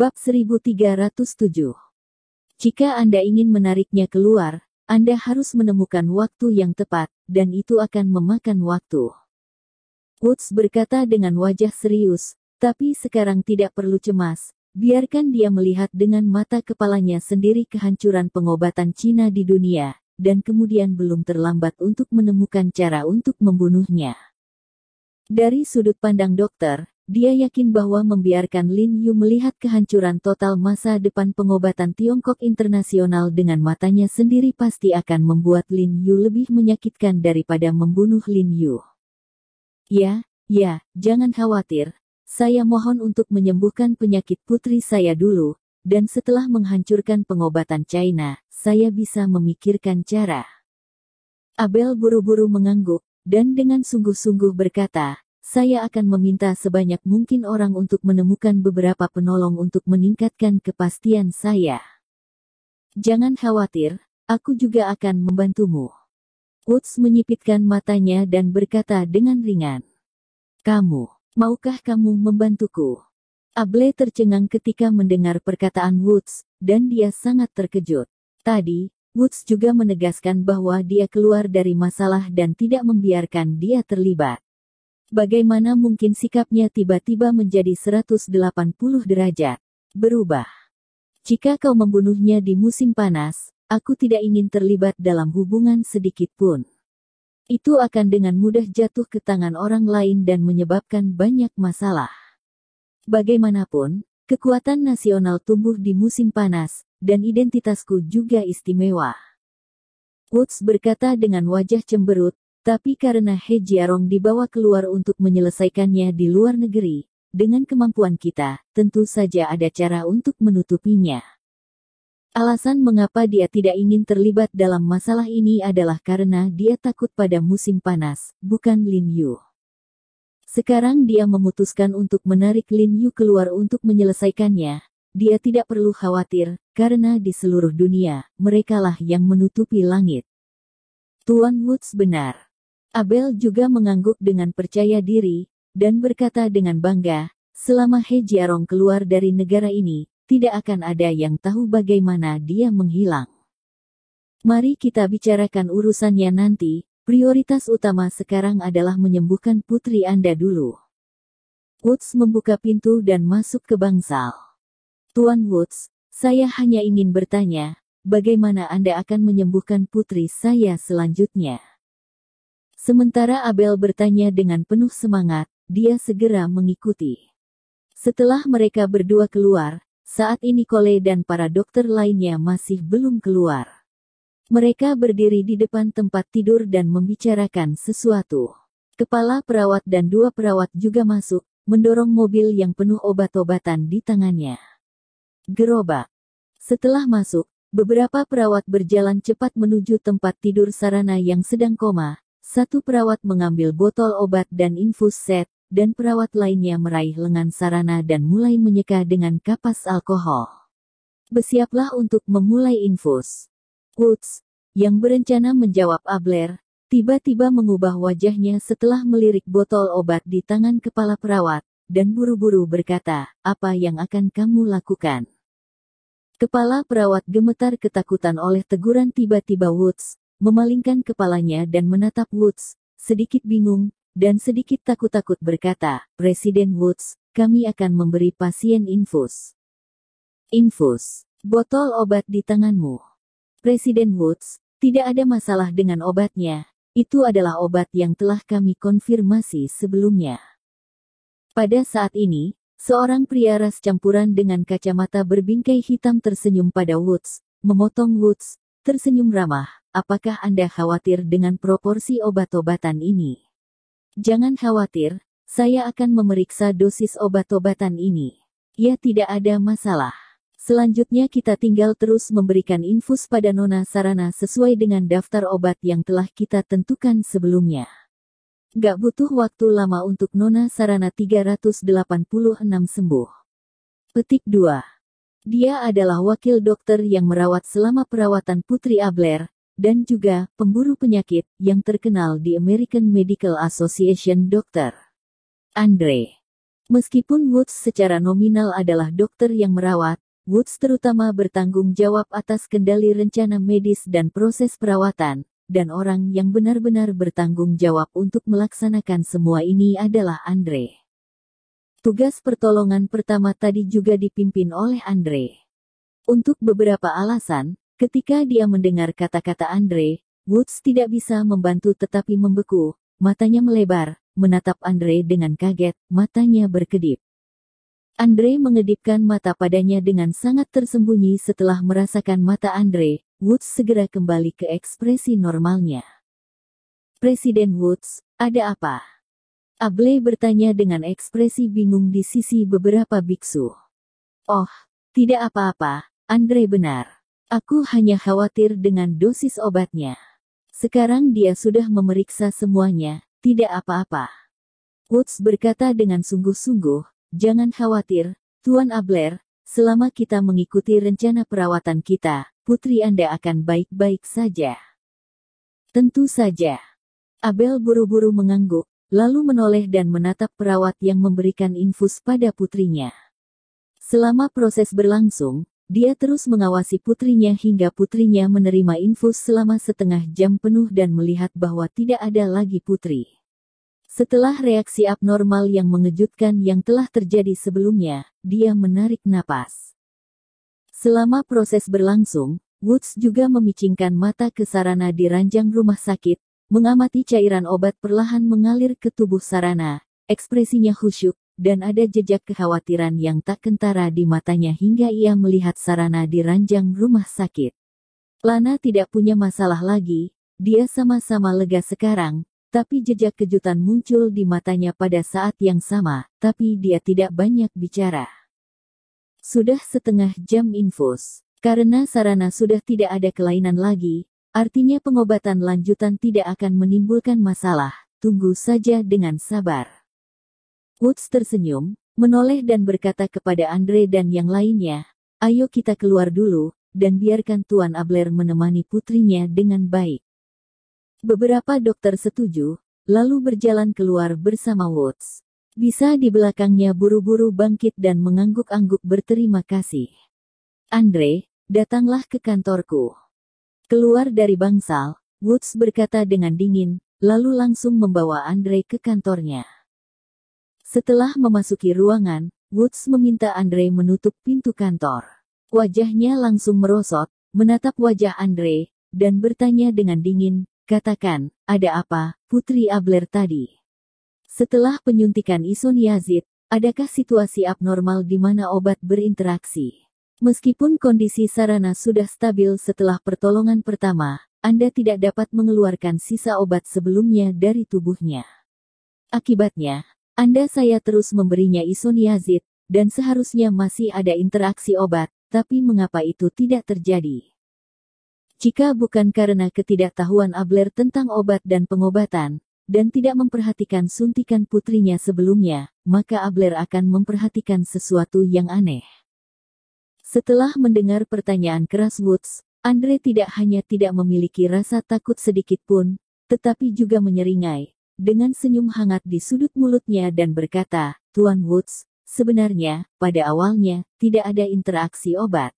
Bab 1307. Jika Anda ingin menariknya keluar, Anda harus menemukan waktu yang tepat, dan itu akan memakan waktu. Woods berkata dengan wajah serius, tapi sekarang tidak perlu cemas. Biarkan dia melihat dengan mata kepalanya sendiri kehancuran pengobatan Cina di dunia, dan kemudian belum terlambat untuk menemukan cara untuk membunuhnya. Dari sudut pandang dokter, dia yakin bahwa membiarkan Lin Yu melihat kehancuran total masa depan pengobatan Tiongkok internasional dengan matanya sendiri pasti akan membuat Lin Yu lebih menyakitkan daripada membunuh Lin Yu. Ya, jangan khawatir. Saya mohon untuk menyembuhkan penyakit putri saya dulu, dan setelah menghancurkan pengobatan China, saya bisa memikirkan cara. Abel buru-buru mengangguk, dan dengan sungguh-sungguh berkata, saya akan meminta sebanyak mungkin orang untuk menemukan beberapa penolong untuk meningkatkan kepastian saya. Jangan khawatir, aku juga akan membantumu. Woods menyipitkan matanya dan berkata dengan ringan. Maukah kamu membantuku? Able tercengang ketika mendengar perkataan Woods, dan dia sangat terkejut. Tadi, Woods juga menegaskan bahwa dia keluar dari masalah dan tidak membiarkan dia terlibat. Bagaimana mungkin sikapnya tiba-tiba menjadi 180 derajat berubah? Jika kau membunuhnya di musim panas, aku tidak ingin terlibat dalam hubungan sedikit pun. Itu akan dengan mudah jatuh ke tangan orang lain dan menyebabkan banyak masalah. Bagaimanapun, kekuatan nasional tumbuh di musim panas, dan identitasku juga istimewa. Woods berkata dengan wajah cemberut, tapi karena He Jiarong dibawa keluar untuk menyelesaikannya di luar negeri, dengan kemampuan kita, tentu saja ada cara untuk menutupinya. Alasan mengapa dia tidak ingin terlibat dalam masalah ini adalah karena dia takut pada musim panas, bukan Lin Yu. Sekarang dia memutuskan untuk menarik Lin Yu keluar untuk menyelesaikannya. Dia tidak perlu khawatir, karena di seluruh dunia, merekalah yang menutupi langit. Tuan Woods benar. Abel juga mengangguk dengan percaya diri, dan berkata dengan bangga, selama He Jiarong keluar dari negara ini, tidak akan ada yang tahu bagaimana dia menghilang. Mari kita bicarakan urusannya nanti, prioritas utama sekarang adalah menyembuhkan putri Anda dulu. Woods membuka pintu dan masuk ke bangsal. Tuan Woods, saya hanya ingin bertanya, bagaimana Anda akan menyembuhkan putri saya selanjutnya? Sementara Abel bertanya dengan penuh semangat, dia segera mengikuti. Setelah mereka berdua keluar, saat ini Cole dan para dokter lainnya masih belum keluar. Mereka berdiri di depan tempat tidur dan membicarakan sesuatu. Kepala perawat dan 2 perawat juga masuk, mendorong mobil yang penuh obat-obatan di tangannya. Gerobak. Setelah masuk, beberapa perawat berjalan cepat menuju tempat tidur Sarana yang sedang koma. 1 perawat mengambil botol obat dan infus set, dan perawat lainnya meraih lengan Sarana dan mulai menyeka dengan kapas alkohol. Bersiaplah untuk memulai infus. Woods, yang berencana menjawab Abler, tiba-tiba mengubah wajahnya setelah melirik botol obat di tangan kepala perawat, dan buru-buru berkata, apa yang akan kamu lakukan? Kepala perawat gemetar ketakutan oleh teguran tiba-tiba Woods, memalingkan kepalanya dan menatap Woods, sedikit bingung, dan sedikit takut-takut berkata, Presiden Woods, kami akan memberi pasien infus. Infus. Botol obat di tanganmu. Presiden Woods, tidak ada masalah dengan obatnya, itu adalah obat yang telah kami konfirmasi sebelumnya. Pada saat ini, seorang pria ras campuran dengan kacamata berbingkai hitam tersenyum pada Woods, memotong Woods, tersenyum ramah. Apakah Anda khawatir dengan proporsi obat-obatan ini? Jangan khawatir, saya akan memeriksa dosis obat-obatan ini. Ya, tidak ada masalah. Selanjutnya kita tinggal terus memberikan infus pada Nona Sarana sesuai dengan daftar obat yang telah kita tentukan sebelumnya. Gak butuh waktu lama untuk Nona Sarana 386 sembuh. Petik 2. Dia adalah wakil dokter yang merawat selama perawatan Putri Abler, dan juga pemburu penyakit yang terkenal di American Medical Association Dr. Andre. Meskipun Woods secara nominal adalah dokter yang merawat, Woods terutama bertanggung jawab atas kendali rencana medis dan proses perawatan, dan orang yang benar-benar bertanggung jawab untuk melaksanakan semua ini adalah Andre. Tugas pertolongan pertama tadi juga dipimpin oleh Andre. Untuk beberapa alasan, ketika dia mendengar kata-kata Andre, Woods tidak bisa membantu tetapi membeku, matanya melebar, menatap Andre dengan kaget, matanya berkedip. Andre mengedipkan mata padanya dengan sangat tersembunyi setelah merasakan mata Andre, Woods segera kembali ke ekspresi normalnya. Presiden Woods, ada apa? Able bertanya dengan ekspresi bingung di sisi beberapa biksu. Oh, tidak apa-apa, Andre benar. Aku hanya khawatir dengan dosis obatnya. Sekarang dia sudah memeriksa semuanya, tidak apa-apa. Woods berkata dengan sungguh-sungguh, jangan khawatir, Tuan Abler, selama kita mengikuti rencana perawatan kita, putri Anda akan baik-baik saja. Tentu saja. Abel buru-buru mengangguk, lalu menoleh dan menatap perawat yang memberikan infus pada putrinya. Selama proses berlangsung, dia terus mengawasi putrinya hingga putrinya menerima infus selama setengah jam penuh dan melihat bahwa tidak ada lagi putri. Setelah reaksi abnormal yang mengejutkan yang telah terjadi sebelumnya, dia menarik napas. Selama proses berlangsung, Woods juga memicingkan mata ke Sarana di ranjang rumah sakit, mengamati cairan obat perlahan mengalir ke tubuh Sarana, ekspresinya khusyuk, dan ada jejak kekhawatiran yang tak kentara di matanya hingga ia melihat Sarana di ranjang rumah sakit. Lana tidak punya masalah lagi, dia sama-sama lega sekarang, tapi jejak kejutan muncul di matanya pada saat yang sama, tapi dia tidak banyak bicara. Sudah setengah jam infus, karena Sarana sudah tidak ada kelainan lagi, artinya pengobatan lanjutan tidak akan menimbulkan masalah, tunggu saja dengan sabar. Woods tersenyum, menoleh dan berkata kepada Andre dan yang lainnya, ayo kita keluar dulu, dan biarkan Tuan Abler menemani putrinya dengan baik. Beberapa dokter setuju, lalu berjalan keluar bersama Woods. Bisa di belakangnya buru-buru bangkit dan mengangguk-angguk berterima kasih. Andre, datanglah ke kantorku. Keluar dari bangsal, Woods berkata dengan dingin, lalu langsung membawa Andre ke kantornya. Setelah memasuki ruangan, Woods meminta Andre menutup pintu kantor. Wajahnya langsung merosot, menatap wajah Andre, dan bertanya dengan dingin, katakan, ada apa, Putri Abler tadi? Setelah penyuntikan isoniazid, adakah situasi abnormal di mana obat berinteraksi? Meskipun kondisi Sarana sudah stabil setelah pertolongan pertama, Anda tidak dapat mengeluarkan sisa obat sebelumnya dari tubuhnya. Akibatnya, saya terus memberinya isoniazid, dan seharusnya masih ada interaksi obat, tapi mengapa itu tidak terjadi? Jika bukan karena ketidaktahuan Abler tentang obat dan pengobatan, dan tidak memperhatikan suntikan putrinya sebelumnya, maka Abler akan memperhatikan sesuatu yang aneh. Setelah mendengar pertanyaan keras Woods, Andre tidak hanya tidak memiliki rasa takut sedikit pun, tetapi juga menyeringai, dengan senyum hangat di sudut mulutnya dan berkata, Tuan Woods, sebenarnya, pada awalnya, tidak ada interaksi obat.